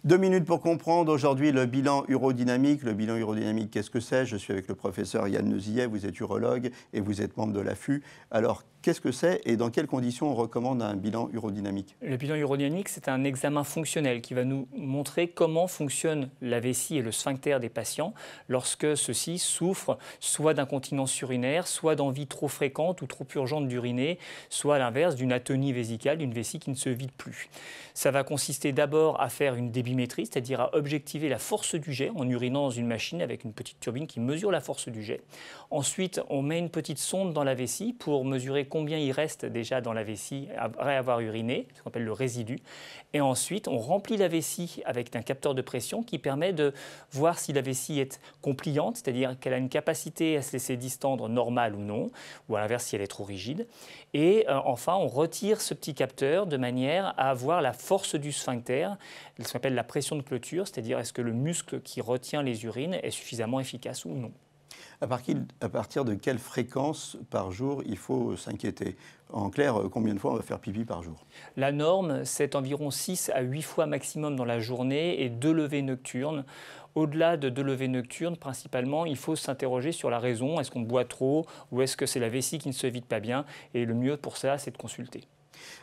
2 minutes pour comprendre aujourd'hui le bilan urodynamique. Le bilan urodynamique, qu'est-ce que c'est? Je suis avec le professeur Yann Neusillet, vous êtes urologue et vous êtes membre de l'AFU. Alors, qu'est-ce que c'est et dans quelles conditions on recommande un bilan urodynamique? Le bilan urodynamique, c'est un examen fonctionnel qui va nous montrer comment fonctionne la vessie et le sphincter des patients lorsque ceux-ci souffrent soit d'incontinence urinaire, soit d'envie trop fréquente ou trop urgente d'uriner, soit à l'inverse d'une atonie vésicale, d'une vessie qui ne se vide plus. Ça va consister d'abord à faire une débimétrie, c'est-à-dire à objectiver la force du jet en urinant dans une machine avec une petite turbine qui mesure la force du jet. Ensuite, on met une petite sonde dans la vessie pour mesurer combien il reste déjà dans la vessie après avoir uriné, ce qu'on appelle le résidu. Et ensuite, on remplit la vessie avec un capteur de pression qui permet de voir si la vessie est compliante, c'est-à-dire qu'elle a une capacité à se laisser distendre normale ou non, ou à l'inverse si elle est trop rigide. Et enfin, on retire ce petit capteur de manière à voir la force du sphincter, ce qu'on appelle la pression de clôture, c'est-à-dire est-ce que le muscle qui retient les urines est suffisamment efficace ou non. À partir de quelle fréquence par jour il faut s'inquiéter? En clair, combien de fois on va faire pipi par jour? La norme, c'est environ 6 à 8 fois maximum dans la journée et 2 levées nocturnes. Au-delà de 2 levées nocturnes, principalement, il faut s'interroger sur la raison. Est-ce qu'on boit trop ou est-ce que c'est la vessie qui ne se vide pas bien? Et le mieux pour ça, c'est de consulter.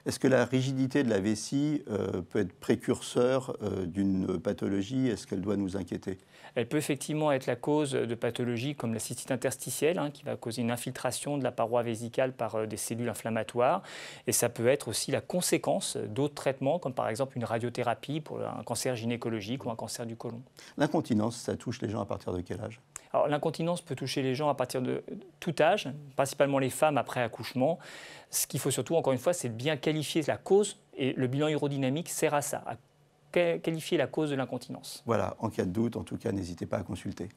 Est-ce que la rigidité de la vessie peut être précurseur d'une pathologie? Est-ce qu'elle doit nous inquiéter? Elle peut effectivement être la cause de pathologies comme la cystite interstitielle, qui va causer une infiltration de la paroi vésicale par des cellules inflammatoires. Et ça peut être aussi la conséquence d'autres traitements, comme par exemple une radiothérapie pour un cancer gynécologique ou un cancer du côlon. L'incontinence, ça touche les gens à partir de quel âge? Alors, l'incontinence peut toucher les gens à partir de tout âge, principalement les femmes après accouchement. Ce qu'il faut surtout, encore une fois, c'est de bien qualifier la cause, et le bilan urodynamique sert à ça, à qualifier la cause de l'incontinence. Voilà, en cas de doute, en tout cas, n'hésitez pas à consulter.